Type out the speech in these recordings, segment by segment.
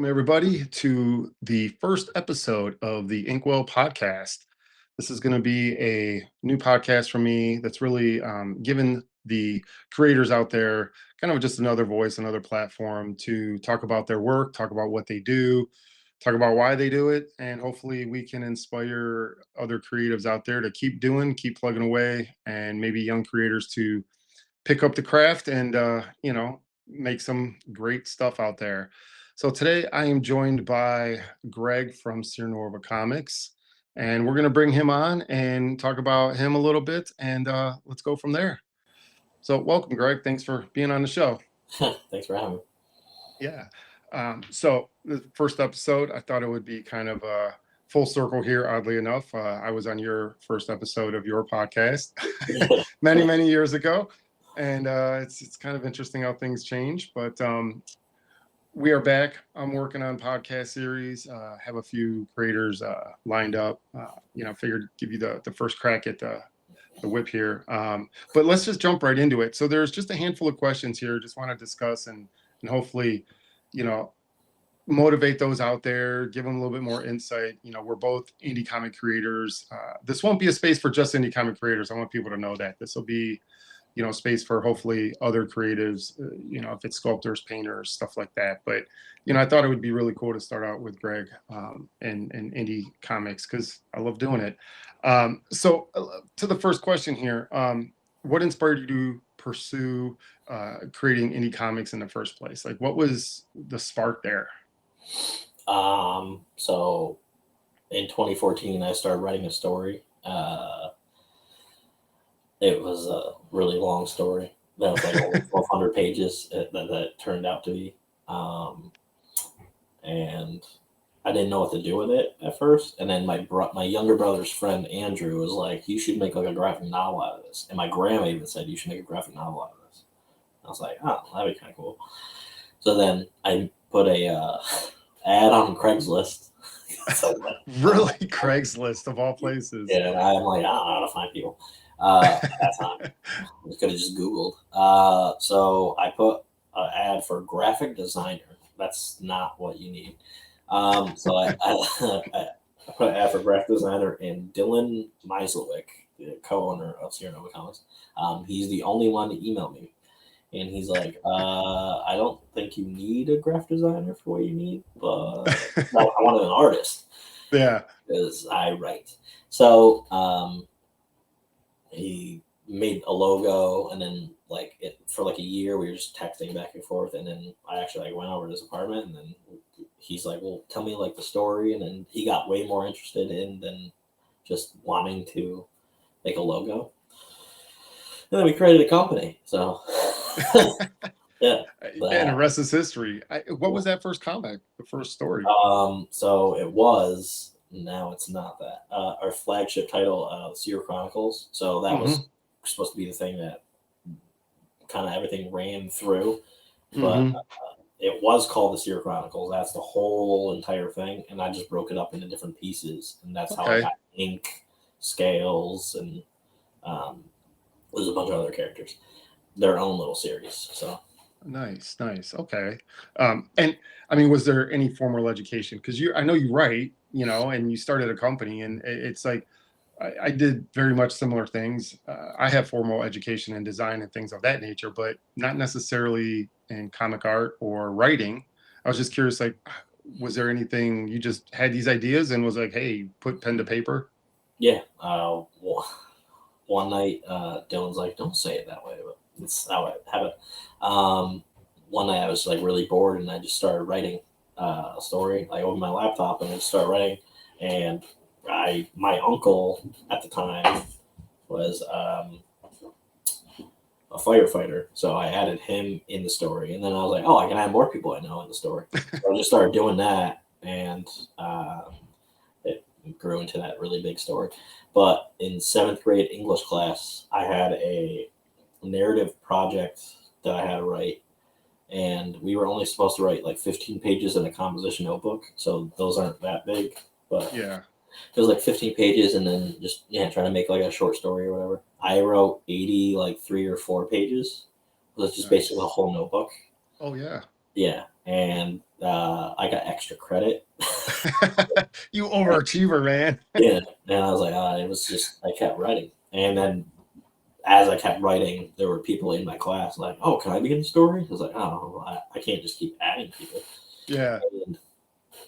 everybody, to the first episode of the Inkwell podcast. This is going to be a new podcast for me that's really giving the creators out there kind of just another voice, another platform to talk about their work, talk about what they do, talk about why they do it, and hopefully we can inspire other creatives out there to keep doing, keep plugging away, and maybe young creators to pick up the craft and make some great stuff out there. So today I am joined by Greg from SeerNova Comics, and we're going to bring him on and talk about him a little bit, and let's go from there. So welcome, Greg. Thanks for being on the show. Thanks for having me. Yeah. So the first episode, I thought it would be kind of a full circle here. Oddly enough, I was on your first episode of your podcast many years ago. And it's kind of interesting how things change, but we are back. I'm working on podcast series. Have a few creators lined up. Figured give you the first crack at the whip here. But let's just jump right into it. So there's just a handful of questions here. Just want to discuss and hopefully, motivate those out there. Give them a little bit more insight. We're both indie comic creators. This won't be a space for just indie comic creators. I want people to know that this will be space for hopefully other creatives, if it's sculptors, painters, stuff like that. But, I thought it would be really cool to start out with Greg and indie comics because I love doing it. So to the first question here, what inspired you to pursue creating indie comics in the first place? Like, what was the spark there? So in 2014, I started writing a story. It was a really long story. That was like over 1,200 pages that turned out to be. And I didn't know what to do with it at first. And then my younger brother's friend, Andrew, was like, you should make like a graphic novel out of this. And my grandma even said, you should make a graphic novel out of this. I was like, oh, that'd be kind of cool. So then I put a ad on Craigslist. Really? Craigslist of all places. Yeah, and I'm like, I don't know how to find people. At that time, I could have just Googled. So I put an ad for graphic designer. That's not what you need. So I put an ad for graphic designer, and Dylan Mislewick, the co-owner of SeerNova Comics, he's the only one to email me. And he's like, I don't think you need a graphic designer for what you need, but I wanted an artist. Yeah. Because I write. So he made a logo, and then for like a year we were just texting back and forth, and then I actually went over to his apartment, and then he's like, well, tell me the story, and then he got way more interested in than just wanting to make a logo, and then we created a company. So yeah, and the rest is history. What was that first comic, the first story? So it was, now it's not that, our flagship title, Seer Chronicles. So that was supposed to be the thing that kind of everything ran through, but it was called the Seer Chronicles. That's the whole entire thing, and I just broke it up into different pieces, and that's how I got ink, scales, and there's a bunch of other characters, their own little series. So nice. Okay. And I mean, was there any formal education? Because I know you write, and you started a company, and it's like I did very much similar things. I have formal education in design and things of that nature, but not necessarily in comic art or writing. I was just curious, was there anything, you just had these ideas and was like, hey, put pen to paper? Yeah. One night, Dylan's like, don't say it that way, but it's how I have it. One night I was really bored, and I just started writing a story. I opened my laptop and I just started writing, and my uncle at the time was a firefighter, so I added him in the story, and then I was like, oh, I can add more people I know in the story. So I just started doing that, and it grew into that really big story. But in 7th grade English class, I had a narrative project that I had to write, and we were only supposed to write 15 pages in a composition notebook, so those aren't that big, but yeah, it was 15 pages, and then just trying to make a short story or whatever. I wrote 80 3 or 4 pages. It was just basically a whole notebook. Oh yeah. Yeah, and I got extra credit. You overachiever, man. Yeah, and I was like, it was just I kept writing, and then as I kept writing, there were people in my class like, "Oh, can I begin the story?" I was like, "Oh, I can't just keep adding people." Yeah.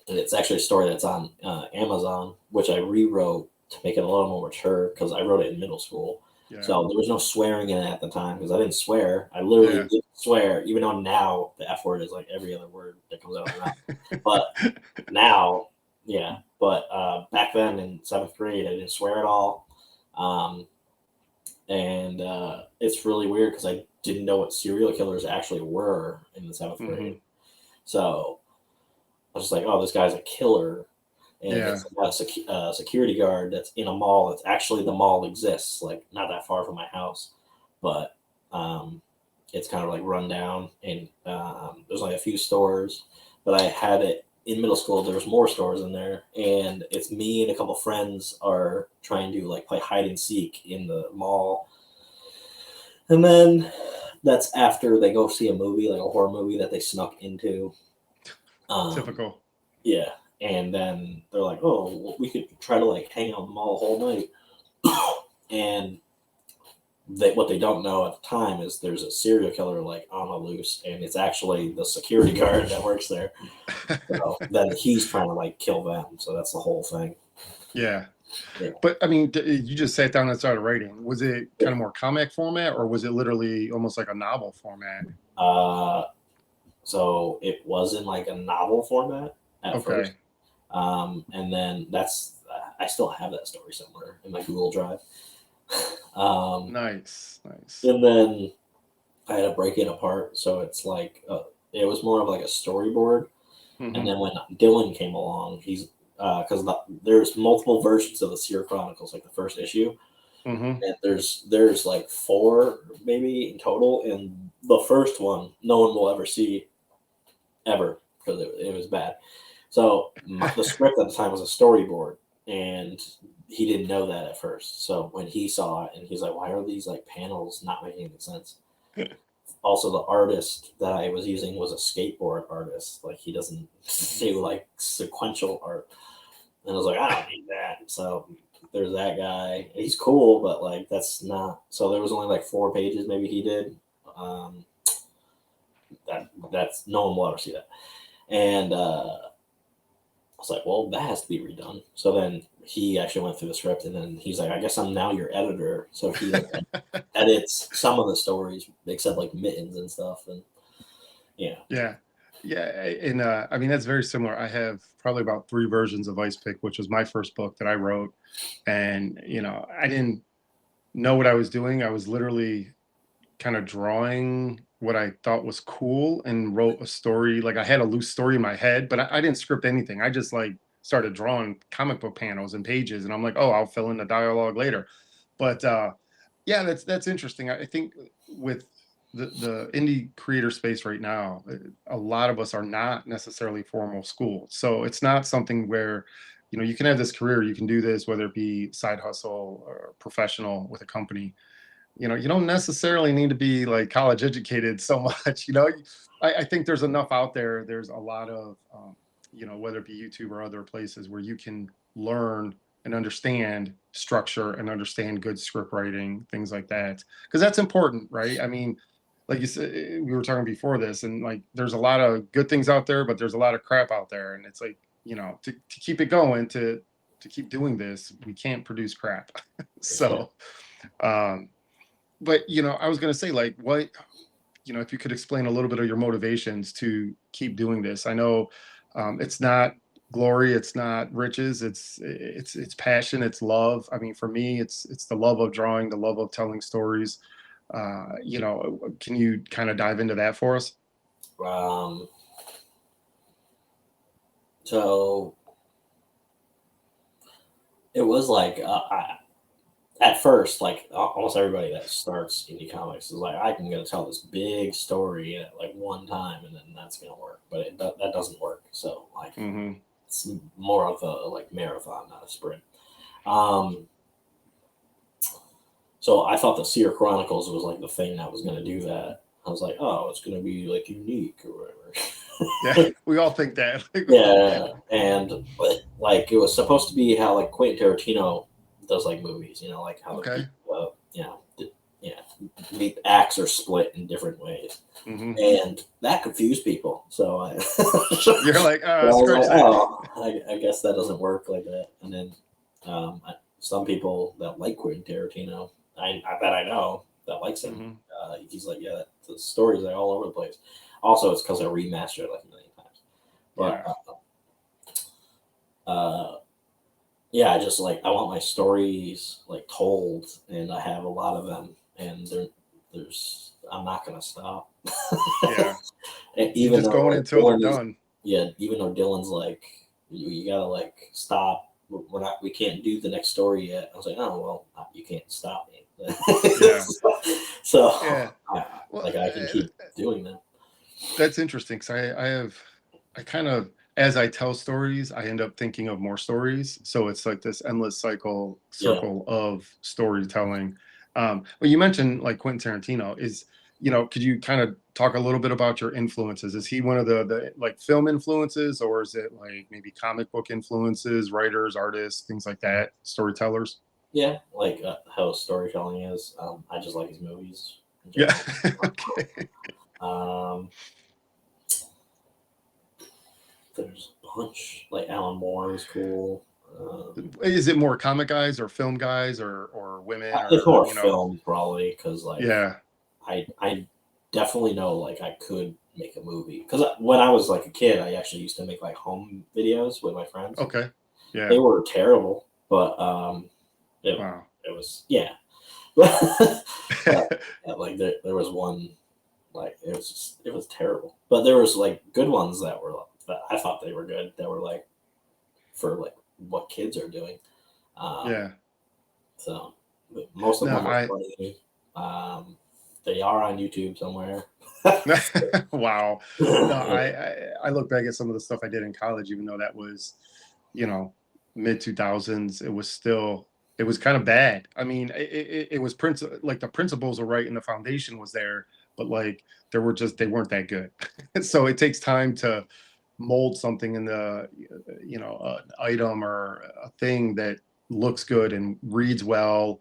And it's actually a story that's on Amazon, which I rewrote to make it a little more mature because I wrote it in middle school. Yeah. So there was no swearing in it at the time because I didn't swear. I literally Yeah. didn't swear, even though now the F word is like every other word that comes out of my mouth. But now, yeah. But back then in 7th grade, I didn't swear at all. And it's really weird because I didn't know what serial killers actually were in the 7th grade. So I was just like, oh, this guy's a killer. And Yeah. it's about a security guard that's in a mall that's actually the mall exists, like not that far from my house. But it's kind of like run down, and there's only a few stores. But I had it in middle school. There was more stores in there, and it's me and a couple friends are trying to like play hide and seek in the mall. And then that's after they go see a movie, like a horror movie that they snuck into. Typical. Yeah. And then they're like, oh, well, we could try to like hang out in the mall the whole night. And what they don't know at the time is there's a serial killer like on the loose, and it's actually the security guard that works there. So then he's trying to like kill them. So that's the whole thing. Yeah. Yeah. But I mean, you just sat down and started writing. Was it kind of more comic format, or was it literally almost like a novel format? So it was in like a novel format at first. And then I still have that story somewhere in my Google Drive. Nice. And then I had to break it apart. So it's like, it was more of like a storyboard. And then when Dylan came along, he's, because there's multiple versions of the Seer Chronicles, like the first issue. And there's like 4 maybe in total. And the first one, no one will ever see ever because it was bad. So the script at the time was a storyboard, and he didn't know that at first. So when he saw it, and he's like, "Why are these like panels not making any sense?" Also, the artist that I was using was a skateboard artist. Like he doesn't do like sequential art, and I was like, "I don't need that." So there's that guy. He's cool, but like that's not. So there was only like 4 pages maybe he did. That's no one will ever see that. And I was like, well, that has to be redone. So then he actually went through the script, and then he's like, I guess I'm now your editor. So he edits some of the stories, except like Mittens and stuff. And yeah. And I mean, that's very similar. I have probably about 3 versions of Ice Pick, which was my first book that I wrote. And, I didn't know what I was doing. I was literally kind of drawing what I thought was cool and wrote a story. Like I had a loose story in my head, but I didn't script anything. I just like started drawing comic book panels and pages, and I'm like, oh, I'll fill in the dialogue later. But yeah, that's interesting. I think with the indie creator space right now, a lot of us are not necessarily formal school, so it's not something where you can have this career, you can do this, whether it be side hustle or professional with a company. You don't necessarily need to be like college educated so much. I think there's enough out there. There's a lot of whether it be YouTube or other places where you can learn and understand structure and understand good script writing, things like that, because that's important, right? I mean, like you said, we were talking before this, and like there's a lot of good things out there, but there's a lot of crap out there, and it's like to keep it going, to keep doing this, we can't produce crap. So but I was going to say, like, what if you could explain a little bit of your motivations to keep doing this. I know it's not glory, it's not riches, it's passion, it's love. I mean, for me, it's the love of drawing, the love of telling stories. Can you kind of dive into that for us? So it was like at first, like almost everybody that starts indie comics is like, I'm going to tell this big story at like one time, and then that's going to work. But that doesn't work. So like, it's more of a like marathon, not a sprint. So I thought the Seer Chronicles was like the thing that was going to do that. I was like, oh, it's going to be like unique or whatever. Yeah, we all think that. Yeah, and like it was supposed to be how like Quentin Tarantino does like movies, you know, like how the Okay. you know, yeah, the acts are split in different ways, Hmm. and that confused people. So I, You're like, so I was scratch like, that. oh, I guess that doesn't work like that. And then some people that like Quentin Tarantino, I bet I know that likes him. Hmm. He's like, yeah, the stories are all over the place. Also, it's because I remastered it like a million times. But Yeah. uh, yeah, I just like I want my stories like told, and I have a lot of them, and there's I'm not gonna stop. Yeah. And You're even just though going like until they're Dylan is, done. yeah, even though Dylan's like, you gotta like stop. We can't do the next story yet. I was like, oh well, you can't stop me. Yeah. So Yeah. Well, like I can keep doing that. that's interesting because I kind of, as I tell stories, I end up thinking of more stories. So it's like this endless Yeah, circle of storytelling. Well, you mentioned like Quentin Tarantino is, could you kind of talk a little bit about your influences? Is he one of the like film influences, or is it like maybe comic book influences, writers, artists, things like that, storytellers? yeah, like how storytelling is. I just like his movies in Yeah. general. Okay. Um, there's a bunch like Alan Moore is cool. Is it more comic guys or film guys or women It's or more film probably because like yeah. I definitely know like I could make a movie because when I was like a kid, I actually used to make like home videos with my friends. Okay. They Yeah. were terrible, but it Wow. it was yeah. But yeah, like there was one like it was terrible, but there was like good ones that were that I thought they were good that were like for like what kids are doing. Um, Yeah. so most of No, them are I funny. Um, they are on YouTube somewhere. wow. No, Yeah, I look back at some of the stuff I did in college, even though that was, you know, mid 2000s, it was kind of bad. I mean, it was like the principles are right and the foundation was there, but like they weren't that good. So it takes time to mold something in an item or a thing that looks good and reads well,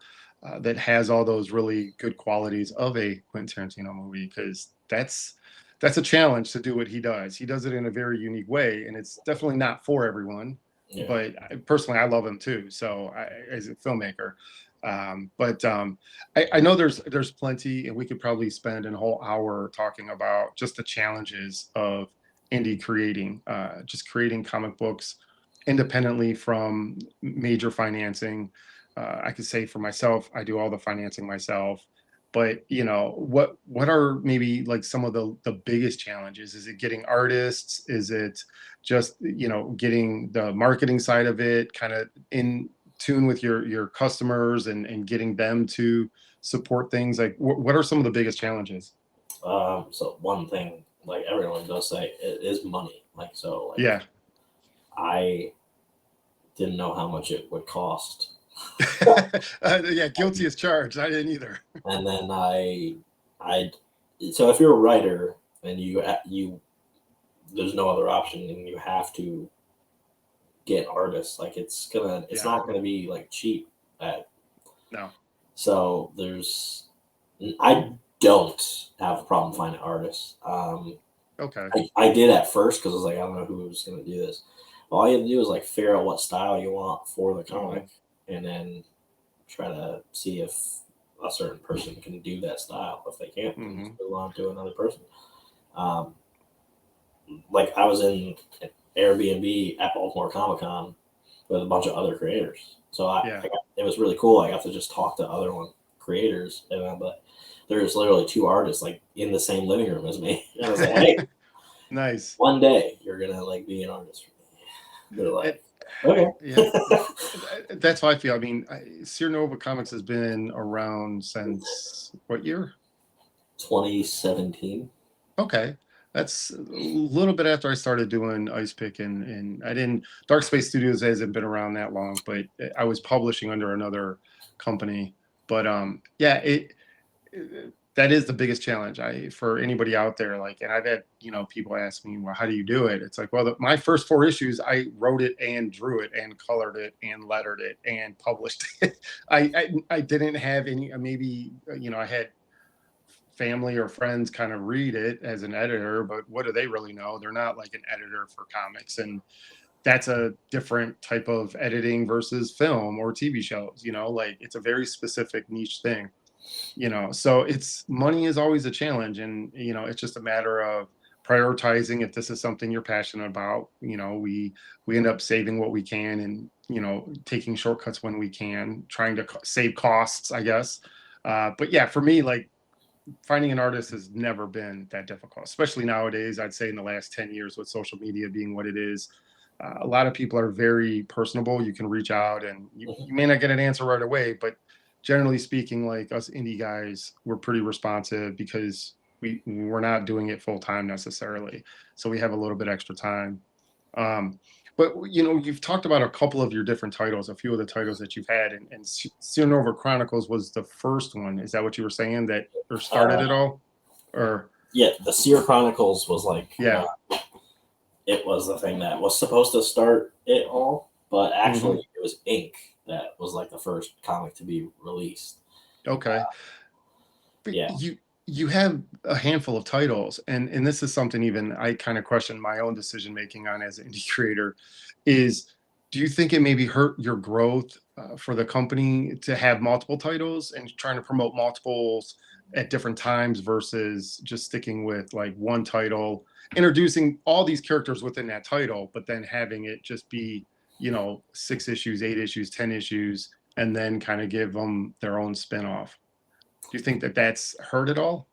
that has all those really good qualities of a Quentin Tarantino movie, because that's a challenge to do what he does. He does it in a very unique way, and it's definitely not for everyone. yeah, But personally, I love him too. So as a filmmaker, but I know there's plenty, and we could probably spend a whole hour talking about just the challenges of indie creating, just creating comic books independently from major financing. I could say for myself, I do all the financing myself. But what are maybe like some of the biggest challenges? Is it getting artists? Is it just getting the marketing side of it kind of in tune with your customers and getting them to support things? Like what are some of the biggest challenges? so one thing like everyone does say is money. Like so, like Yeah. I didn't know how much it would cost, Yeah, guilty as charged. I didn't either. and then I so if you're a writer and you there's no other option and you have to get artists, like it's Yeah. not gonna be like cheap. At, No. so I don't have a problem finding artists. Okay. I did at first because I was like, I don't know who was going to do this. All you have to do is like figure out what style you want for the Hmm. comic, and then try to see if a certain person can do that style. If they can't, then just Hmm. move on to another person. Um, like I was in an Airbnb at Baltimore Comic Con with a bunch of other creators, so Yeah. it was really cool. I got to just talk to other creators, but there's literally two artists like in the same living room as me, and I was like, hey. Nice. One day you're gonna like be an artist for me. They're It, like, okay. yeah. That's how I feel. I mean, SeerNova Comics has been around since what year? 2017. Okay. That's a little bit after I started doing ice pick, and I didn't Dark Space Studios hasn't been around that long, but I was publishing under another company. But yeah, it that is the biggest challenge for anybody out there. Like, and I've had, people ask me, well, how do you do it? It's like, well, my first 4 issues, I wrote it and drew it and colored it and lettered it and published it. I didn't have any, maybe, I had family or friends kind of read it as an editor, but what do they really know? They're not like an editor for comics. And that's a different type of editing versus film or TV shows, like it's a very specific niche thing. So it's money is always a challenge, and it's just a matter of prioritizing. If this is something you're passionate about, we end up saving what we can, and taking shortcuts when we can, trying to save costs, I guess. But yeah, for me, like, finding an artist has never been that difficult, especially nowadays. I'd say in the last 10 years, with social media being what it is, a lot of people are very personable. You can reach out, and you may not get an answer right away, but generally speaking, like us indie guys, we're pretty responsive because we're not doing it full time necessarily, so we have a little bit extra time. Um, but you've talked about a couple of your different titles, a few of the titles that you've had, and SeerNova Chronicles was the first one. Is that what you were saying, that or started it all? Or yeah, the Seer Chronicles was like, yeah. It was the thing that was supposed to start it all, but actually it was Ink that was like the first comic to be released. Okay. But yeah. You have a handful of titles, and this is something even I kind of question my own decision making on as an indie creator. Is do you think it maybe hurt your growth for the company to have multiple titles and trying to promote multiples at different times versus just sticking with like one title, introducing all these characters within that title, but then having it just be 6 issues, 8 issues, 10 issues, and then kind of give them their own spin-off? Do you think that that's hurt at all?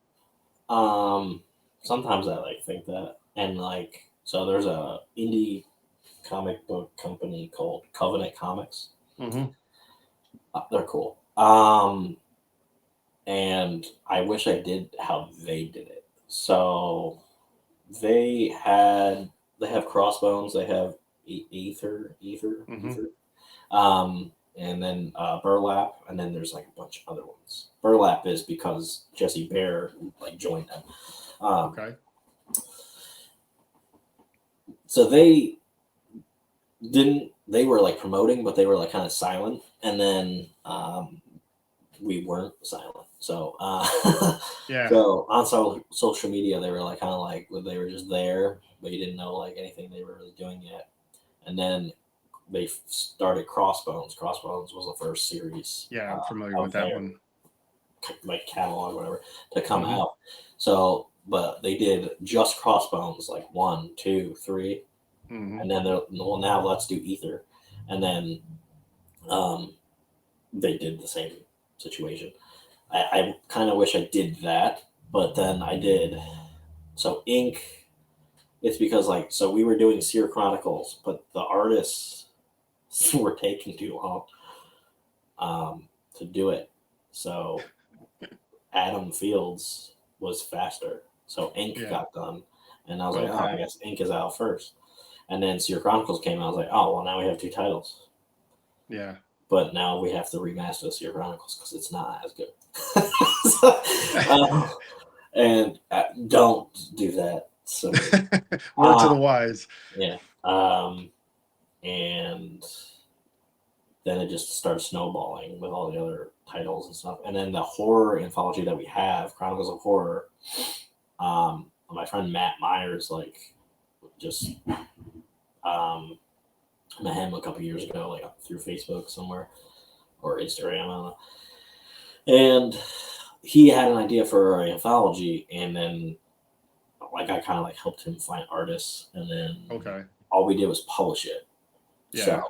Sometimes I like think that, and like, so there's a indie comic book company called Covenant Comics. They're cool. And I wish I did how they did it. So they have Crossbones, they have Ether. And then Burlap, and then there's like a bunch of other ones. Burlap is because Jesse Bear like joined them. Okay. So they were like promoting, but they were like kind of silent, and then we weren't silent. So yeah. So on social media, they were like kind of like they were just there, but you didn't know like anything they were really doing yet. And then they started Crossbones. Crossbones was the first series. Yeah, I'm familiar with that one. Like catalog, whatever, to come out. So, but they did just Crossbones, like 1, 2, 3, and then well, now let's do Ether, and then they did the same situation. I kind of wish I did that, but then I did. So Ink, it's because like, so we were doing Seer Chronicles, but the artists were taking too long to do it. So Adam Fields was faster. So Ink got done. And I was like, I guess Ink is out first. And then Seer Chronicles came out. I was like, oh, well, now we have 2 titles. Yeah. But now we have to remaster Seer Chronicles because it's not as good. And don't do that. So word to the wise. Yeah. And then it just started snowballing with all the other titles and stuff. And then the horror anthology that we have, Chronicles of Horror, my friend Matt Myers, like, just met him a couple years ago, like through Facebook somewhere or Instagram, I don't know. And he had an idea for an anthology, and then like I kind of like helped him find artists, and then all we did was publish it. Yeah. So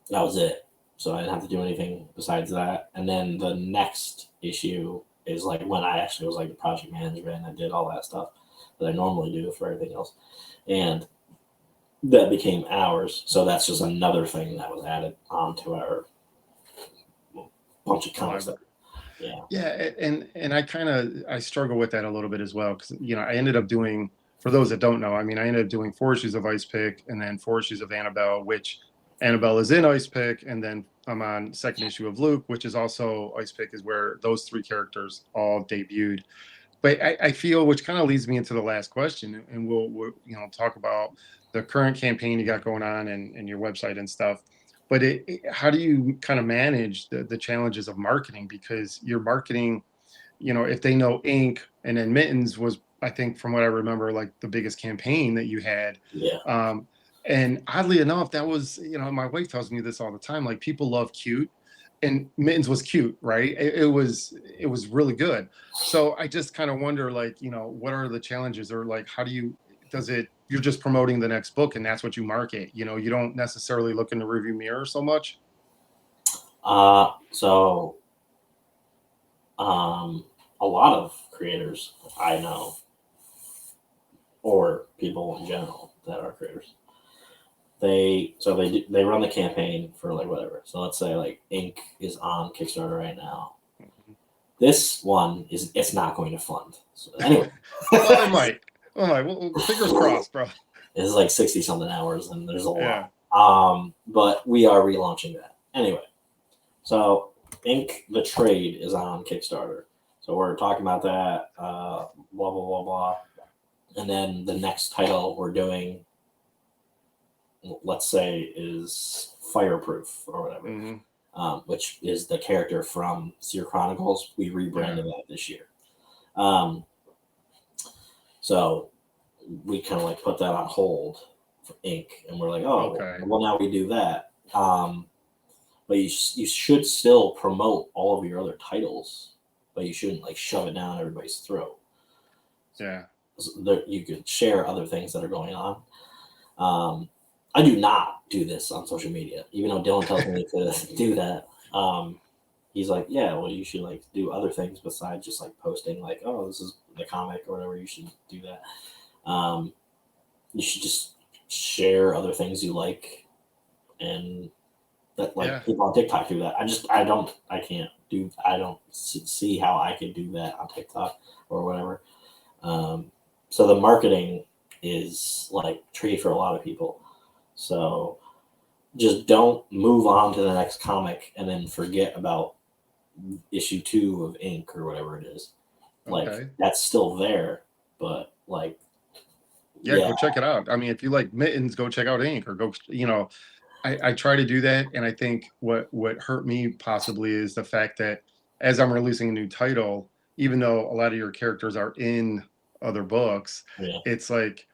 that was it. So I didn't have to do anything besides that. And then the next issue is like when I actually was like the project manager, and I did all that stuff that I normally do for everything else. And that became ours. So that's just another thing that was added onto our bunch of comics. Yeah, and I struggle with that a little bit as well, because I ended up doing, for those that don't know, I ended up doing 4 issues of Ice Pick and then 4 issues of Annabelle, which Annabelle is in Ice Pick, and then I'm on second issue of Luke, which is also Ice Pick, is where those three characters all debuted. But I feel, which kind of leads me into the last question, and we'll talk about the current campaign you got going on and your website and stuff. But how do you kind of manage the challenges of marketing? Because you're marketing, if they know Ink, and then Mittens was, I think, from what I remember, like the biggest campaign that you had. Yeah. And oddly enough, that was, my wife tells me this all the time, like people love cute, and Mittens was cute, right? It was really good. So I just kind of wonder, like, what are the challenges, or like, how do you, you're just promoting the next book and that's what you market, you don't necessarily look in the rearview mirror so much. So a lot of creators I know, or people in general that are creators, they run the campaign for like whatever. So let's say like Ink is on Kickstarter right now. This one it's not going to fund. So anyway, well, it might. Well, fingers crossed, bro. This is like 60 something hours, and there's a lot. But we are relaunching that anyway. So Ink the trade is on Kickstarter. So we're talking about that. Blah blah blah blah. And then the next title we're doing, let's say, is Fireproof or whatever, which is the character from Seer Chronicles. We rebranded that this year. So we kind of like put that on hold for Ink, and we're like, oh, okay. Well, now we do that. But you should still promote all of your other titles, but you shouldn't like shove it down everybody's throat. Yeah. So you could share other things that are going on. I do not do this on social media, even though Dylan tells me to do that. He's like, yeah, well, you should like do other things besides just like posting like, oh, this is the comic or whatever. You should do that. You should just share other things you like, and that like people on TikTok do that. I don't see how I could do that on TikTok or whatever. So the marketing is like tricky for a lot of people. So just don't move on to the next comic and then forget about issue 2 of Ink or whatever it is. Like that's still there, but like go check it out. I mean, if you like Mittens, go check out Ink, or go, I try to do that. And I think what hurt me possibly is the fact that as I'm releasing a new title, even though a lot of your characters are in other books, it's like,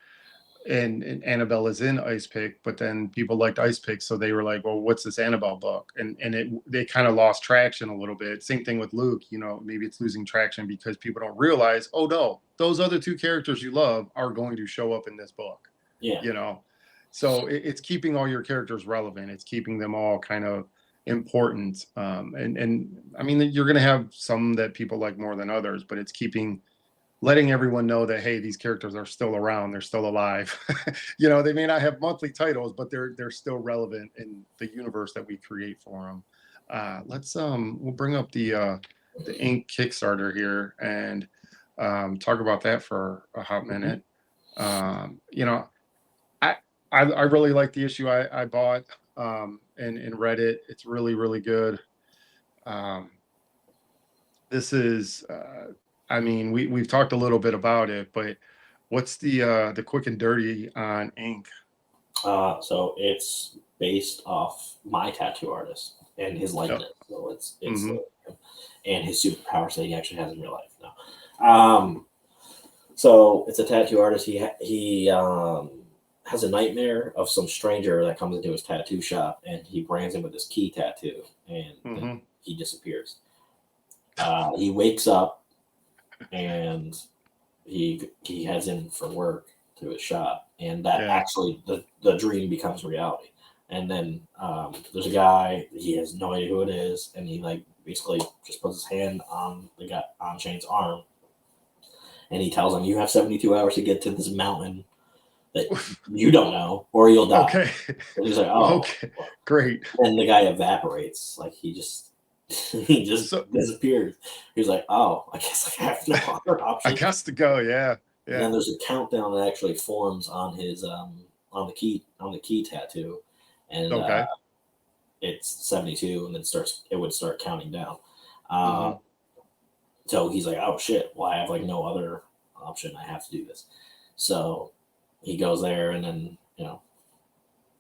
and Annabelle is in Ice Pick, but then people liked Ice Pick, so they were like, well, what's this Annabelle book? And they kind of lost traction a little bit. Same thing with Luke, maybe it's losing traction because people don't realize, oh no, those other 2 characters you love are going to show up in this book. So it's keeping all your characters relevant. It's keeping them all kind of important. And I mean, you're going to have some that people like more than others, but it's letting everyone know that, hey, these characters are still around, they're still alive. They may not have monthly titles, but they're still relevant in the universe that we create for them. We'll bring up the Ink Kickstarter here and talk about that for a hot minute. I really like the issue I bought and read it. It's really, really good. This is I mean, we've talked a little bit about it, but what's the quick and dirty on Ink? So it's based off my tattoo artist and his likeness. So it's and his superpowers that he actually has in real life now. So it's a tattoo artist. He has a nightmare of some stranger that comes into his tattoo shop, and he brands him with this key tattoo, and then he disappears. He wakes up, and he heads in for work to his shop, and that actually the dream becomes reality. And then there's a guy, he has no idea who it is, and he like basically just puts his hand on the guy on Shane's arm, and he tells him, you have 72 hours to get to this mountain that you don't know, or you'll die. Okay. And he's like, oh, okay, great. And the guy evaporates, like he just disappears. He's like, oh, I guess I have no other option. I guess to go, yeah. And then there's a countdown that actually forms on his on the key tattoo, and Okay. it's 72, and then it would start counting down. Hmm. So he's like, oh shit, well, I have like no other option. I have to do this. So he goes there, and then,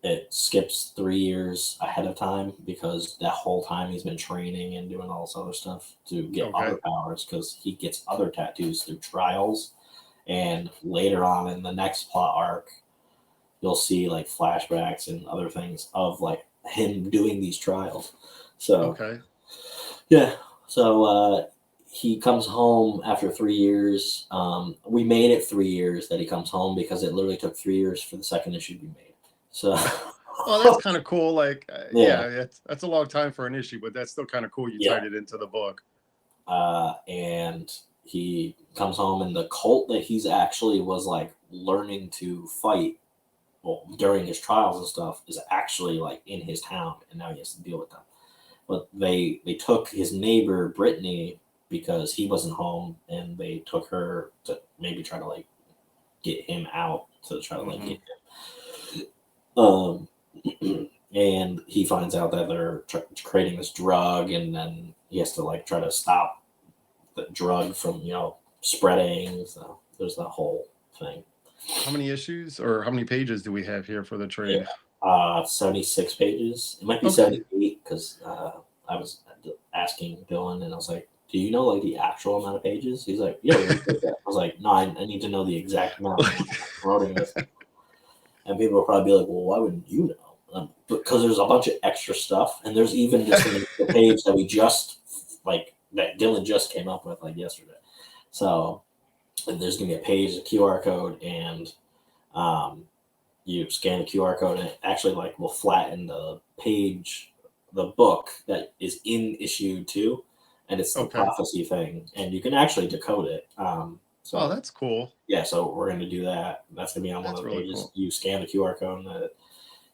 it skips 3 years ahead of time because that whole time he's been training and doing all this other stuff to get Okay. other powers, because he gets other tattoos through trials. And later on in the next plot arc, you'll see like flashbacks and other things of like him doing these trials. So Okay. yeah, so he comes home after 3 years. We made it 3 years that he comes home, because it literally took 3 years for the second issue to be made. So Well, that's kind of cool. Like, yeah, yeah, that's a long time for an issue, but that's still kind of cool. You yeah. tied it into the book. And he comes home, and the cult that he's actually was like learning to fight, well, during his trials and stuff, is actually like in his town, and now he has to deal with them. But they took his neighbor Brittany because he wasn't home, and they took her to maybe try to like get him out, to try to like get him. And he finds out that they're creating this drug, and then he has to like try to stop the drug from spreading. So there's that whole thing. How many issues or how many pages do we have here for the trade? 76 pages. It might be Okay. 78, because I was asking Dylan, and I was like, do you know like the actual amount of pages? He's like, yeah. I was like, no, I need to know the exact amount when I'm promoting this. And people will probably be like, well, why wouldn't you know? Because there's a bunch of extra stuff, and there's even just the page that we just that Dylan just came up with like yesterday. So there's gonna be a page, a QR code, and you scan the QR code, and it actually like will flatten the page, the book that is in issue 2, and it's the Okay. prophecy thing, and you can actually decode it. So Oh, that's cool. yeah, so we're going to do that. That's going to be on one That's of the really pages. cool. You scan the QR code, and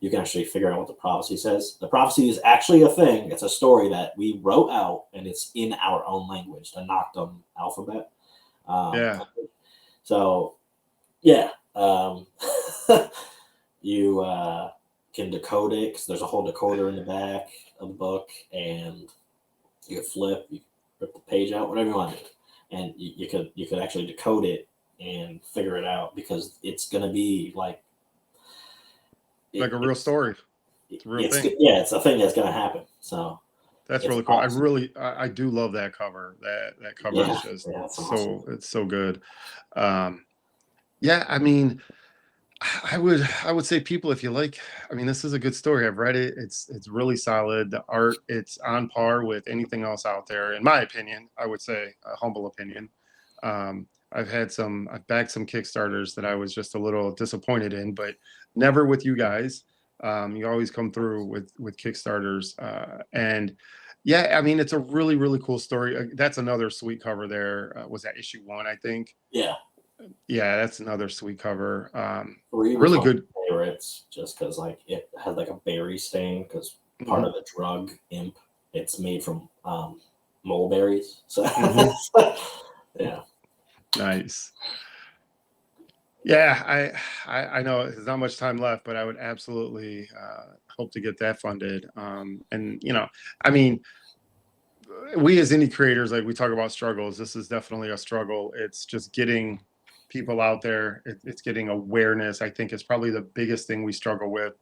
you can actually figure out what the prophecy says. The prophecy is actually a thing. It's a story that we wrote out, and it's in our own language, the Noctum alphabet. Yeah. So, yeah, you can decode it, because there's a whole decoder in the back of the book, and you can you rip the page out, whatever you want to do. And you could actually decode it and figure it out, because it's going to be like Like a real story. It's a real thing. yeah, it's a thing that's going to happen. So That's it's really cool. awesome. I do love that cover. That cover is Yeah, just yeah, it's awesome. it's so good. Yeah, I mean, I would say people, if you like, I mean, this is a good story. I've read it. It's really solid. The art, it's on par with anything else out there, in my opinion. I would say a humble opinion. I've backed some Kickstarters that I was just a little disappointed in, but never with you guys. You always come through with Kickstarters, and yeah, I mean, it's a really really cool story. That's another sweet cover. There was that issue 1, I think. Yeah, Yeah, that's another sweet cover. 3 was Really one of good. my favorites, just because like it has like a berry stain, because part Mhm, of the drug imp, it's made from mulberries. So mhm. yeah, Nice. Yeah, I know there's not much time left, but I would absolutely hope to get that funded. And I mean, we as indie creators, like we talk about struggles. This is definitely a struggle. It's just getting people out there. It's getting awareness. I think it's probably the biggest thing we struggle with.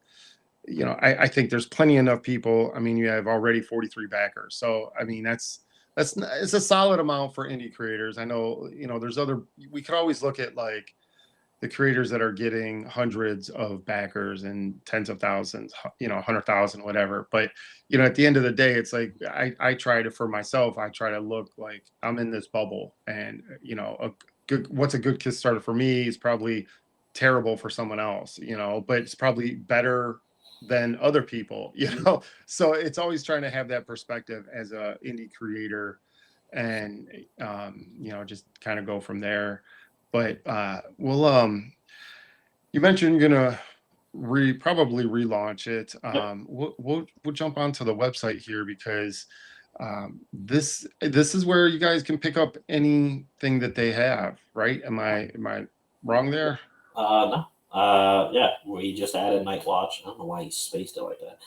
I think there's plenty enough people. I mean, you have already 43 backers, so I mean it's a solid amount for indie creators. I know, there's other. We could always look at like the creators that are getting hundreds of backers and tens of thousands, 100,000, whatever. But at the end of the day, it's like I try to, for myself, I try to look like I'm in this bubble, and what's a good Kickstarter for me is probably terrible for someone else, but it's probably better than other people, So it's always trying to have that perspective as a indie creator, and just kind of go from there. But you mentioned you're gonna probably relaunch it. yep, We'll jump onto the website here, because this is where you guys can pick up anything that they have, right? Am I wrong there? no, Yeah, we just added Night Watch. I don't know why you spaced it like that.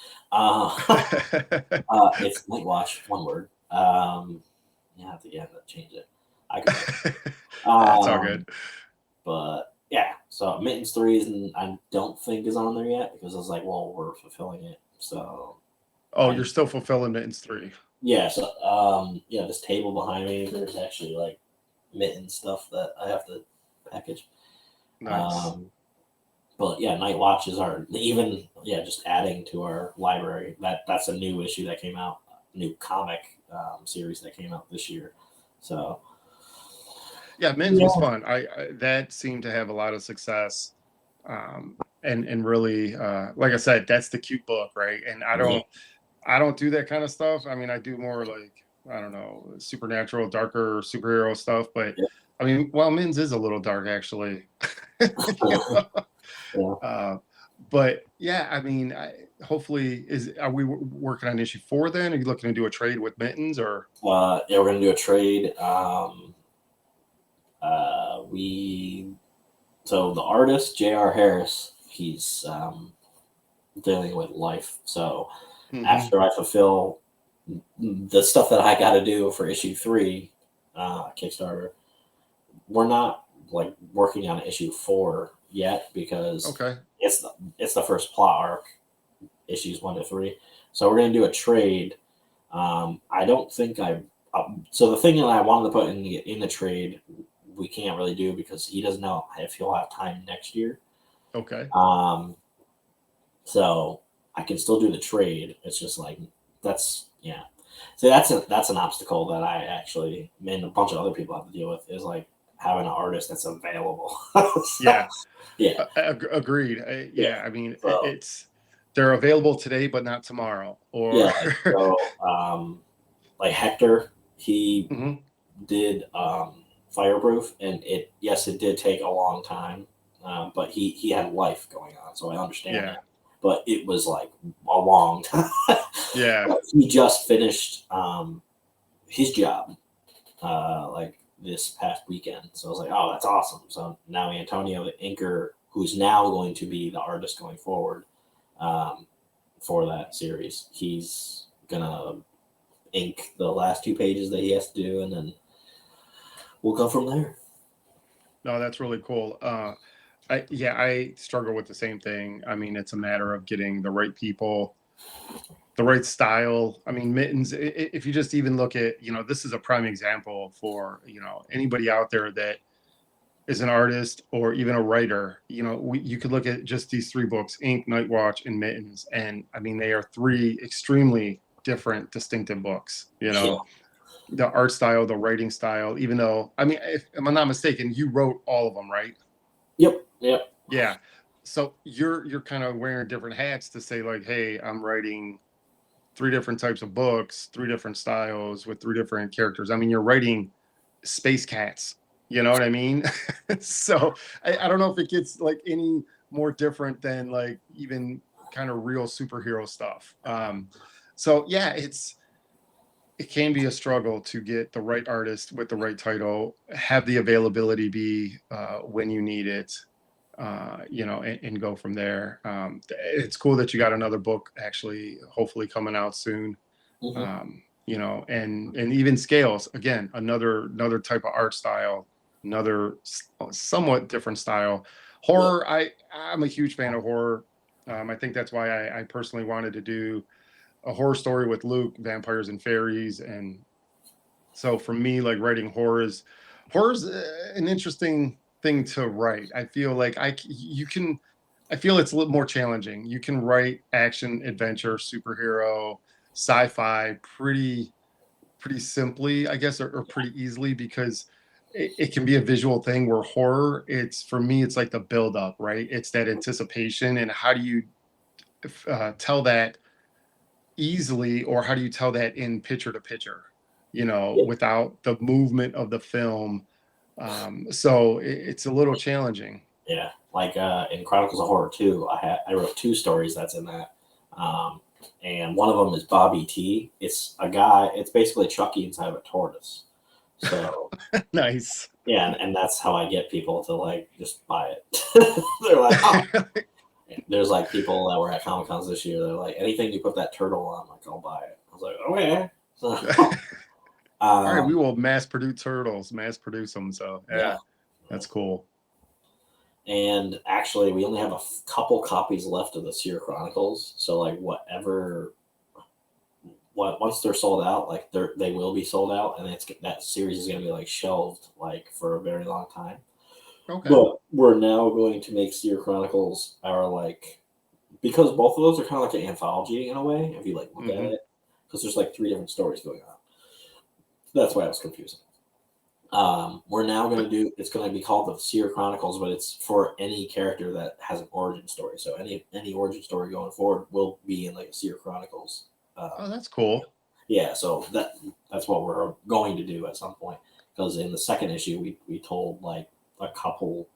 It's Night Watch, one word. You have to change it. I could. That's all good. But yeah, so Mittens 3 isn't, I don't think is on there yet because I was like, well, we're fulfilling it. So Oh, you're still fulfilling Mittens 3. yeah, so yeah, this table behind me, there's actually like mitten stuff that I have to package. Nice. But yeah, Night Watches are even just adding to our library. That's a new issue that came out, new comic series that came out this year. So Yeah, Mittens was fun. I that seemed to have a lot of success. And really, like I said, that's the cute book, right? And I don't do that kind of stuff. I mean, I do more like, I don't know, supernatural, darker superhero stuff. But yeah, I mean, well, Mittens is a little dark actually. You know? yeah. But yeah, I mean, hopefully, are we working on issue 4 then? Are you looking to do a trade with Mittens or? Yeah, we're gonna do a trade. So the artist J.R. Harris, he's dealing with life. So Mhm. after I fulfill the stuff that I got to do for issue 3, Kickstarter, we're not like working on issue 4 yet because Okay. it's the first plot arc, issues 1 to 3. So we're gonna do a trade. I don't think so the thing that I wanted to put in the trade, we can't really do because he doesn't know if he'll have time next year. Okay. Um, so I can still do the trade. It's just like that's yeah. So that's an obstacle that I actually and a bunch of other people have to deal with is like having an artist that's available. So, Yeah. yeah, Agreed. yeah. Yeah. I mean, So it's they're available today, but not tomorrow. yeah, Or. so like Hector, he Mhm. did Fireproof, and it did take a long time, but he had life going on, so I understand Yeah. that. But it was like a long time. Yeah. But he just finished his job like this past weekend, so I was like, oh, that's awesome. So now Antonio, the inker, who's now going to be the artist going forward um, for that series, he's gonna ink the last 2 pages that he has to do, and then we'll go from there. No, that's really cool. I struggle with the same thing. I mean, it's a matter of getting the right people, the right style. I mean, Mittens, if you just even look at, this is a prime example for, anybody out there that is an artist or even a writer. You could look at just these 3 books, Ink, Night Watch, and Mittens. And I mean, they are 3 extremely different, distinctive books, Yeah. the art style, the writing style, even though, I mean, if I'm not mistaken, you wrote all of them, right? Yep. Yep. Yeah. So you're kind of wearing different hats to say like, hey, I'm writing 3 different types of books, 3 different styles with 3 different characters. I mean, you're writing space cats. You know what I mean? So I don't know if it gets like any more different than like even kind of real superhero stuff. So yeah, it can be a struggle to get the right artist with the right title, have the availability be when you need it, and go from there. It's cool that you got another book actually, hopefully coming out soon. Hmm. And even scales again, another type of art style, another somewhat different style. Yeah. Horror, I'm a huge fan of horror. I think that's why I personally wanted to do a horror story with Luke, vampires and fairies, and so for me, like writing horror's an interesting thing to write. I feel like you can. I feel it's a little more challenging. You can write action, adventure, superhero, sci-fi pretty simply, I guess, or pretty easily because it can be a visual thing. Where horror, it's for me, it's like the build up, right? It's that anticipation, and how do you tell that easily, or how do you tell that in picture to picture, Yeah. without the movement of the film? So it's a little challenging. Yeah. Like in Chronicles of Horror 2, I wrote 2 stories that's in that. Um, and one of them is Bobby T. It's a guy. It's basically Chucky inside of a tortoise. So Nice. yeah, and that's how I get people to like just buy it. They're like, oh, there's like people that were at Comic Cons this year. They're like, anything you put that turtle on, like I'll buy it. I was like, okay. So, All right, we will mass produce turtles, mass produce them. So yeah, that's cool. And actually, we only have a couple copies left of the Seer Chronicles. So like once they're sold out, like they will be sold out, and that series is going to be like shelved like for a very long time. Okay. But we're now going to make Seer Chronicles our like, because both of those are kind of like an anthology in a way if you like look at it, because there's like 3 different stories going on. That's why I was confusing. We're now going to do, it's going to be called the Seer Chronicles, but it's for any character that has an origin story. So any origin story going forward will be in like a Seer Chronicles. Oh, that's cool. Yeah, so that's what we're going to do at some point, because in the second issue we told like a couple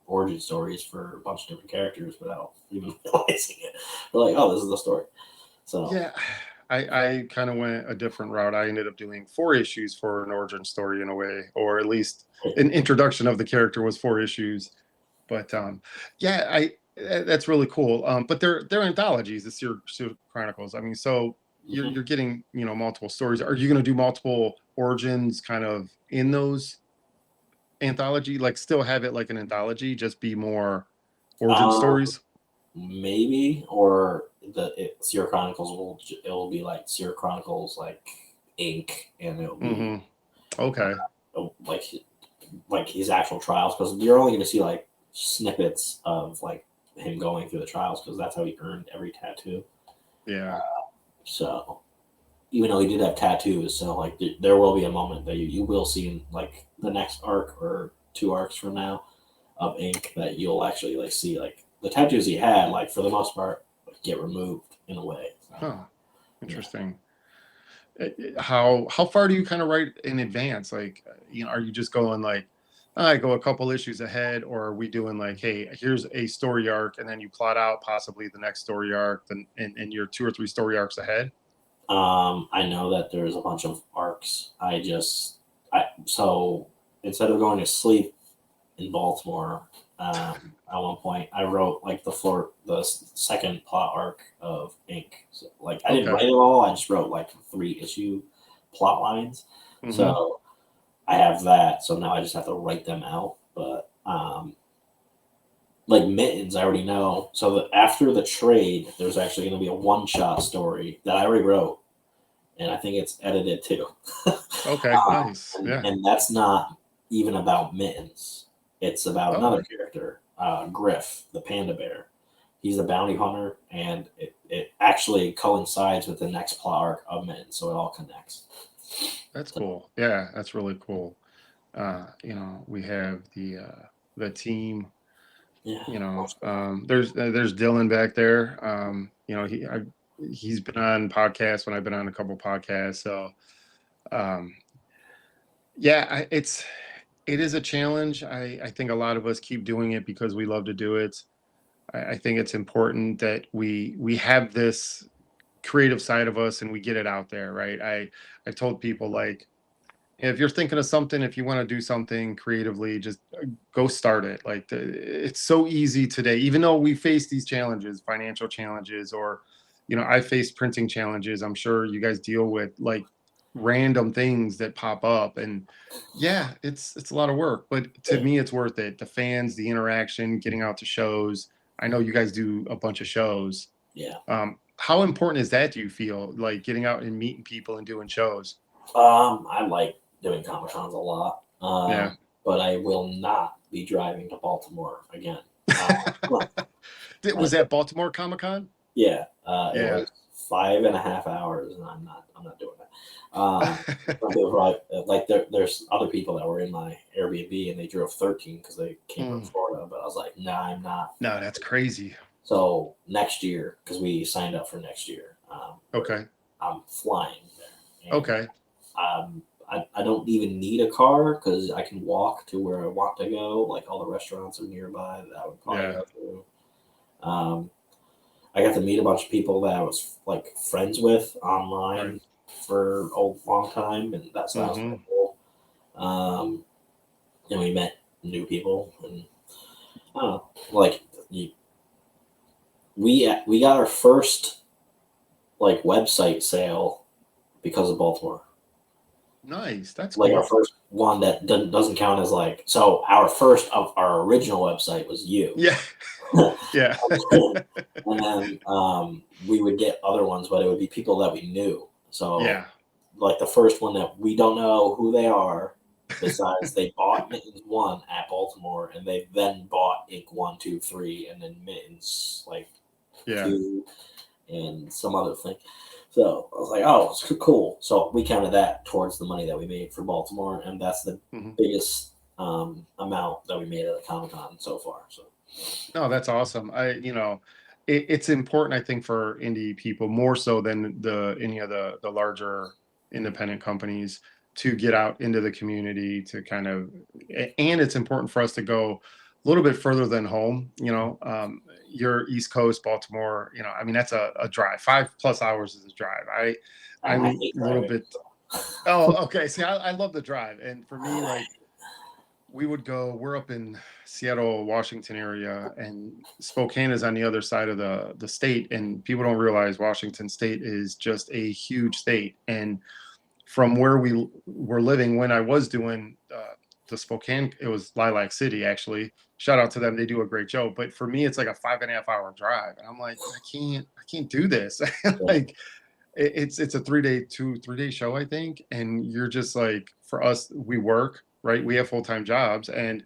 origin stories for a bunch of different characters without even realizing it. We're like, oh, this is the story. So yeah, I kind of went a different route. I ended up doing 4 issues for an origin story in a way, or at least an introduction of the character was 4 issues. But yeah, that's really cool. But they're anthologies, the Seer Chronicles. I mean, so you're getting multiple stories. Are you going to do multiple origins kind of in those anthology? Like still have it like an anthology, just be more origin stories? Maybe, or Seer Chronicles will be like Seer Chronicles like Inc. and it'll be okay, like his actual trials, because you're only going to see like snippets of like him going through the trials, because that's how he earned every tattoo. Yeah. So even though he did have tattoos, so like there will be a moment that you will see in like the next arc or 2 arcs from now of Ink that you'll actually like see like the tattoos he had, like for the most part, get removed in a way. So, Huh. Interesting. How far do you kind of write in advance? Like, are you just going like, I go a couple issues ahead, or are we doing like, hey, here's a story arc, and then you plot out possibly the next story arc, and you're 2 or 3 story arcs ahead? I know that there's a bunch of arcs. So instead of going to sleep in Baltimore, at one point I wrote like the second plot arc of Ink. So, like I didn't write it all. I just wrote like 3 issue plot lines. So I have that. So now I just have to write them out. But like Mittens, I already know. So that after the trade, there's actually going to be a 1-shot story that I already wrote, and I think it's edited too. Okay, nice. Yeah. And that's not even about Mittens. It's about another character, Griff, the panda bear. He's a bounty hunter, and it actually coincides with the next plot arc of Mittens, so it all connects. That's cool. Yeah, that's really cool. We have the team. Yeah. There's Dylan back there. He's been on podcasts when I've been on a couple podcasts. So, yeah, it is a challenge. I think a lot of us keep doing it because we love to do it. I think it's important that we have this creative side of us and we get it out there, right? I've told people like, if you're thinking of something, if you want to do something creatively, just go start it. Like it's so easy today, even though we face these challenges, financial challenges, or I face printing challenges. I'm sure you guys deal with like random things that pop up, and yeah, it's a lot of work, but to me it's worth it. The fans, the interaction, getting out to shows. I know you guys do a bunch of shows. Yeah. How important is that, do you feel, like getting out and meeting people and doing shows? I like doing Comic Cons a lot, Yeah. but I will not be driving to Baltimore again. Was that Baltimore Comic Con? Yeah, it Yeah. was 5.5 hours, and I'm not doing that. Some people like there's other people that were in my Airbnb and they drove 13 because they came from Florida, but I was like, nah, I'm not. No, that's crazy. So next year, because we signed up for next year. Okay. I'm flying there. And, Okay. I don't even need a car because I can walk to where I want to go. Like all the restaurants are nearby that I would probably go through. I got to meet a bunch of people that I was like friends with online for a long time, and that sounds cool. And we met new people, and I don't know, like we got our first like website sale because of Baltimore. Nice. That's Like our cool. first one that doesn't count as like, so our first of our original website was you. Yeah. Yeah. And then we would get other ones, but it would be people that we knew. So Yeah. like the first one that we don't know who they are, besides they bought Mittens 1 at Baltimore, and they then bought Ink 1, 2, 3, and then Mittens like Yeah. 2 and some other thing. So I was like, oh, it's cool. So we counted that towards the money that we made for Baltimore, and that's the Mhm. biggest amount that we made at a Comic-Con so far. So No, that's awesome. It's important, I think, for indie people more so than any of the larger independent companies to get out into the community to kind of, and it's important for us to go a little bit further than home. Your East Coast, Baltimore. I mean, that's a drive. 5+ hours is a drive. I I'm hate a little driving. bit. Oh, okay. See, I love the drive, and for me, like we're up in Seattle, Washington area, and Spokane is on the other side of the state, and people don't realize Washington state is just a huge state. And from where we were living when I was doing the Spokane, it was Lilac City actually. Shout out to them, they do a great job. But for me, it's like a 5.5 hour drive, and I'm like, I can't do this. Yeah. Like it's a 3-day show, I think. And you're just like, for us, we work, right? We have full-time jobs, and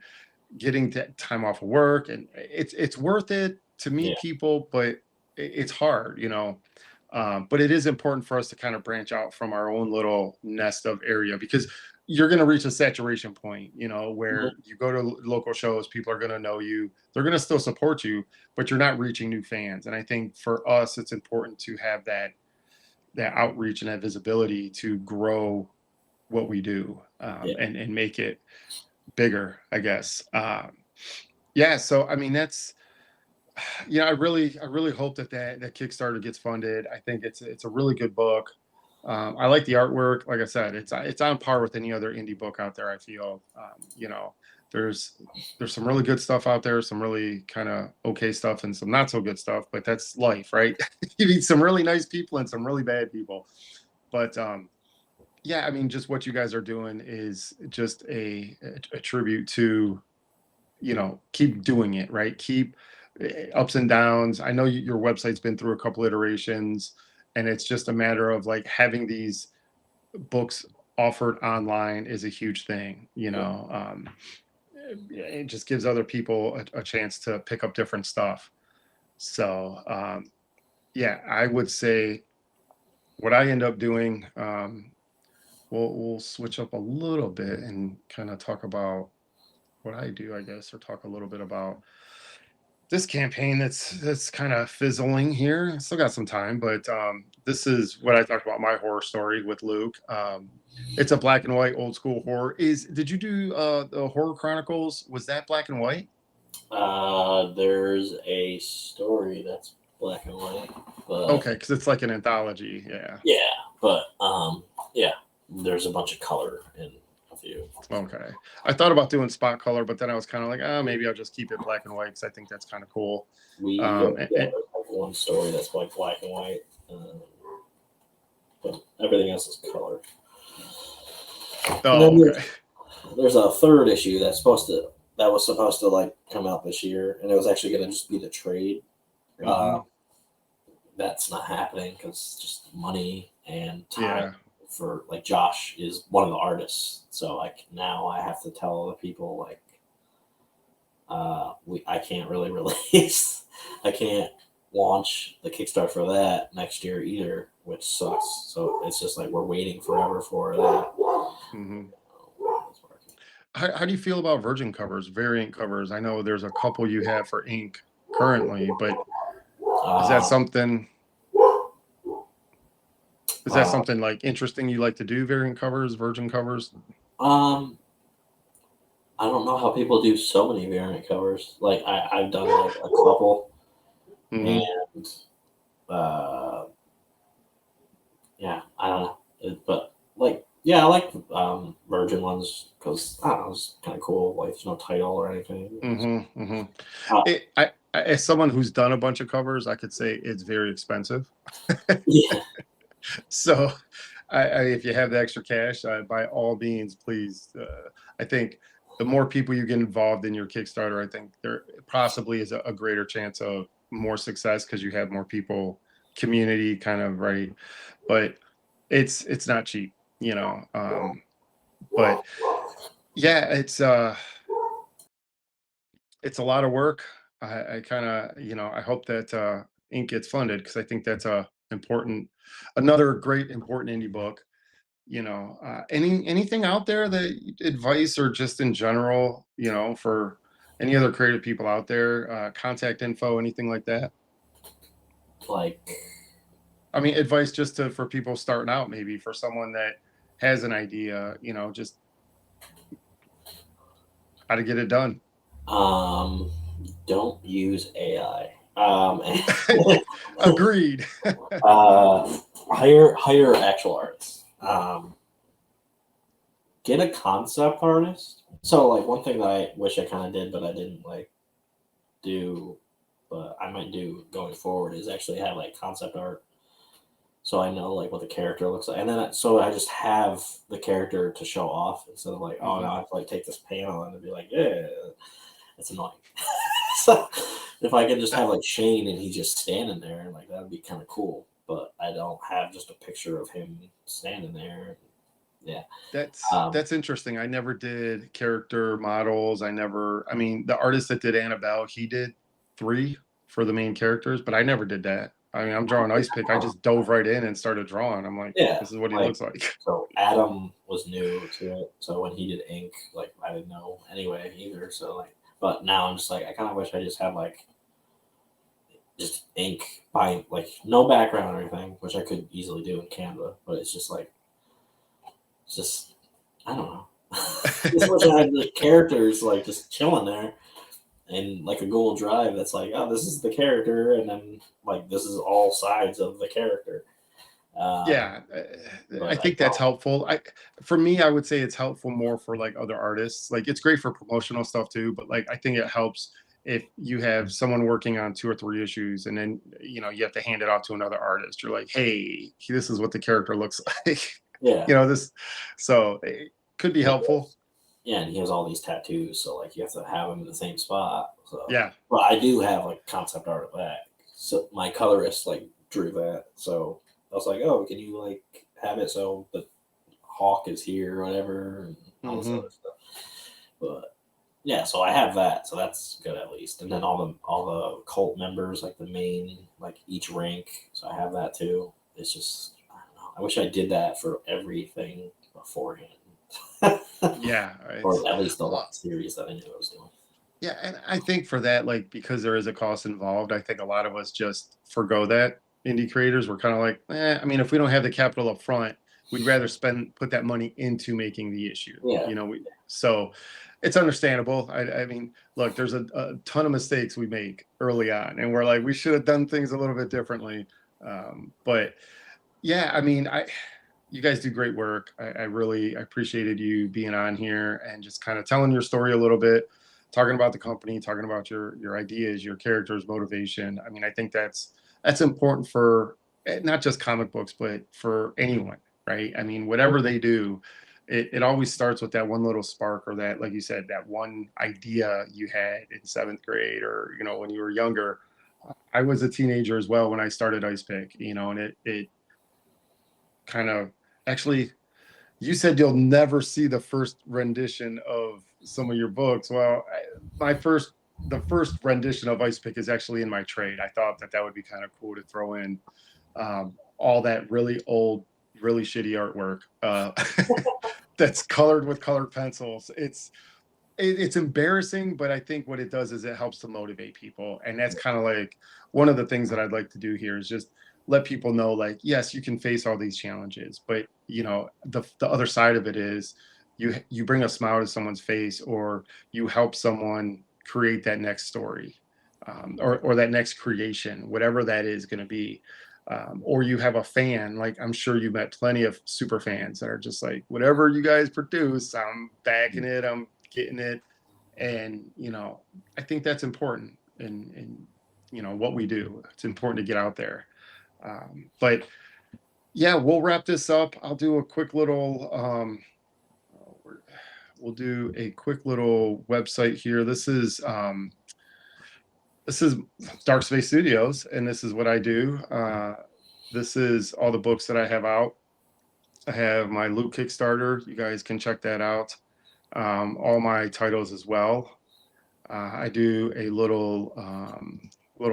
getting time off of work, and it's worth it to Yeah. meet people, but it's hard, but it is important for us to kind of branch out from our own little nest of area, because you're going to reach a saturation point, where Mhm. you go to local shows, people are going to know you, they're going to still support you, but you're not reaching new fans. And I think for us, it's important to have that outreach and that visibility to grow what we do, Yeah. and make it bigger, I guess. Yeah. So I mean, that's I really hope that Kickstarter gets funded. I think it's a really good book. I like the artwork. Like I said, it's on par with any other indie book out there. I feel, there's there's some really good stuff out there, some really kind of okay stuff, and some not so good stuff. But that's life, right? You meet some really nice people and some really bad people. But yeah, I mean, just what you guys are doing is just a tribute to, keep doing it, right? Keep ups and downs. I know your website's been through a couple iterations, and it's just a matter of like having these books offered online is a huge thing. It just gives other people a chance to pick up different stuff. So yeah, I would say what I end up doing. We'll switch up a little bit and kind of talk about what I do, I guess, or talk a little bit about this campaign that's kind of fizzling here. Still got some time, but this is what I talked about, my horror story with Luke. It's a black and white old school horror. Did you do the Horror Chronicles? Was that black and white? There's a story that's black and white, but Okay, because it's like an anthology. Yeah. yeah, but yeah, there's a bunch of color in a few. Okay. I thought about doing spot color, but then I was kind of like, oh, maybe I'll just keep it black and white because I think that's kind of cool. We Um, yeah, and, there's like one story that's like black and white, but everything else is color. And then oh, okay. there's a third issue that was supposed to like come out this year, and it was actually going to just be the trade. Hmm. That's not happening because just money and time. Yeah. For like Josh is one of the artists, so like now I have to tell other people like I can't really release, I can't launch the Kickstarter for that next year either, which sucks. So it's just like we're waiting forever for that. Hmm. How do you feel about virgin covers, variant covers? I know there's a couple you have for ink currently, but is that Um, something is that uh, something like interesting you like to do, variant covers, virgin covers? um, I don't know how people do so many variant covers. Like I've done like a couple, Hmm. and uh, yeah, I don't know, but like Yeah, I like Virgin ones because I don't know, it's kind of cool. Like there's no title or anything. Mm-hmm, mm-hmm. Uh, As someone who's done a bunch of covers, I could say it's very expensive. yeah, So, if you have the extra cash, by all means, please. I think the more people you get involved in your Kickstarter, I think there possibly is a greater chance of more success because you have more people, community kind of right. But it's not cheap, you know. But yeah, it's a lot of work. I kind of, I hope that Ink gets funded because I think that's another great important indie book. Anything out there that advice or just in general, for any other creative people out there, contact info, anything like that. like I mean, advice just for people starting out, maybe for someone that has an idea, just how to get it done. um, don't use AI. Agreed. Hire actual artists. Get a concept artist. So like one thing that I wish I kind of did, but I didn't like do, but I might do going forward is actually have like concept art, so I know like what the character looks like, and then so I just have the character to show off instead of like, oh, now I have to like take this panel and be like, yeah, it's annoying. So if I could just have like Shane and he's just standing there, like that would be kind of cool. But I don't have just a picture of him standing there. Yeah. That's interesting. I never did character models. I mean, the artist that did Annabelle, he did 3 for the main characters, but I never did that. I mean, I'm drawing Ice Pick. I just dove right in and started drawing. I'm like, Yeah, this is what he like looks like. so Adam was new to it. So when he did ink, like I didn't know anyway either. So like, but now I'm just like, I kind of wish I just had like just ink by like no background or anything, which I could easily do in Canva. But it's just like, it's just I don't know. Just wish I had the characters like just chilling there in like a Google Drive that's like, oh, this is the character, and then like this is all sides of the character. Um, Yeah, I but I think that's don't. helpful. For me, I would say it's helpful more for like other artists. Like it's great for promotional stuff too, but like I think it helps if you have someone working on 2 or 3 issues and then you have to hand it off to another artist. You're like, hey, this is what the character looks like. Yeah. This, so it could be Yeah, helpful. yeah, and he has all these tattoos, so like you have to have him in the same spot. So, Yeah, but I do have like concept art of that. So my colorist like drew that. So I was like, oh, can you like have it so the hawk is here or whatever, and all this hmm other stuff. But yeah, so I have that, so that's good at least. And then all the cult members, like the main, like each rank. So I have that too. It's just I don't know. I wish I did that for everything beforehand. yeah. Or at least the Uh, one series that I knew I was doing. yeah, and I think for that, like because there is a cost involved, I think a lot of us just forgo that. Indie creators, we're kind of like, I mean, if we don't have the capital up front, we'd rather put that money into making the issue. Yeah, So it's understandable. I mean, look, there's a ton of mistakes we make early on, and we're like, we should have done things a little bit differently. But yeah, I mean, you guys do great work. I really appreciated you being on here and just kind of telling your story a little bit, talking about the company, talking about your ideas, your characters, motivation. I mean, I think that's important for not just comic books, but for anyone, right? I mean, whatever they do, it always starts with that one little spark or that, like you said, that one idea you had in 7th grade or when you were younger. I was a teenager as well when I started Ice Pick, and it kind of actually you said you'll never see the first rendition of some of your books. Well, the first rendition of Ice Pick is actually in my trade. I thought that would be kind of cool to throw in all that really old, really shitty artwork that's colored with colored pencils. It's embarrassing, but I think what it does is it helps to motivate people, and that's kind of like one of the things that I'd like to do here is just let people know, like, yes, you can face all these challenges, but the other side of it is you bring a smile to someone's face, or you help someone create that next story, or that next creation, whatever that is going to be. or you have a fan. Like, I'm sure you met plenty of super fans that are just like, whatever you guys produce, I'm backing it, I'm getting it. And, I think that's important in what we do. It's important to get out there. But yeah, we'll wrap this up. I'll do a quick little, we'll do a quick little website here. This is Dark Space Studios, and this is what I do. This is all the books that I have out. I have my Loot Kickstarter. You guys can check that out. All my titles as well. I do a little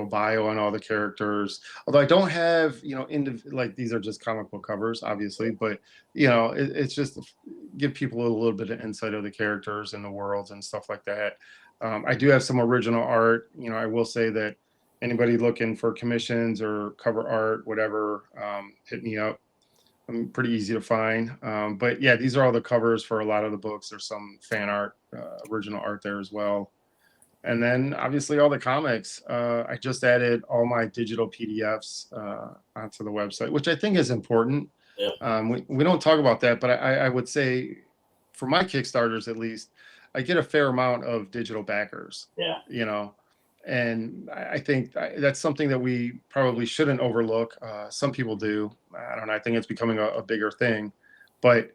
bio on all the characters. Although I don't have, like, these are just comic book covers, obviously, but it's just to give people a little bit of insight of the characters and the worlds and stuff like that. I do have some original art. I will say that anybody looking for commissions or cover art, whatever, hit me up. I'm pretty easy to find. But yeah, these are all the covers for a lot of the books. There's some fan art, original art there as well. And then obviously all the comics. I just added all my digital PDFs onto the website, which I think is important. Yeah. We don't talk about that, but I would say for my Kickstarters, at least, I get a fair amount of digital backers. Yeah. And I think that's something that we probably shouldn't overlook. Some people do. I don't know. I think it's becoming a bigger thing, but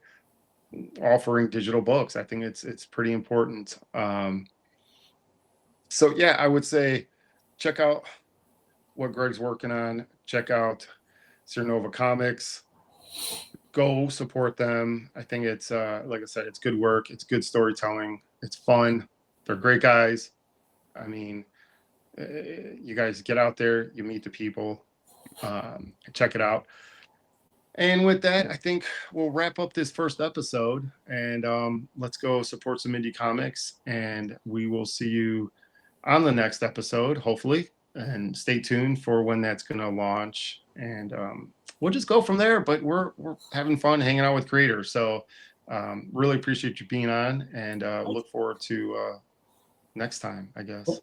offering digital books, I think it's pretty important. So yeah, I would say check out what Greg's working on. Check out SeerNova Comics. Go support them. I think it's like I said, it's good work. It's good storytelling. It's fun. They're great guys. I mean, you guys get out there, you meet the people, check it out. And with that, I think we'll wrap up this first episode, and let's go support some indie comics, and we will see you on the next episode, hopefully. And stay tuned for when that's going to launch, and we'll just go from there. But we're having fun hanging out with creators, so really appreciate you being on, and look forward to next time, I guess.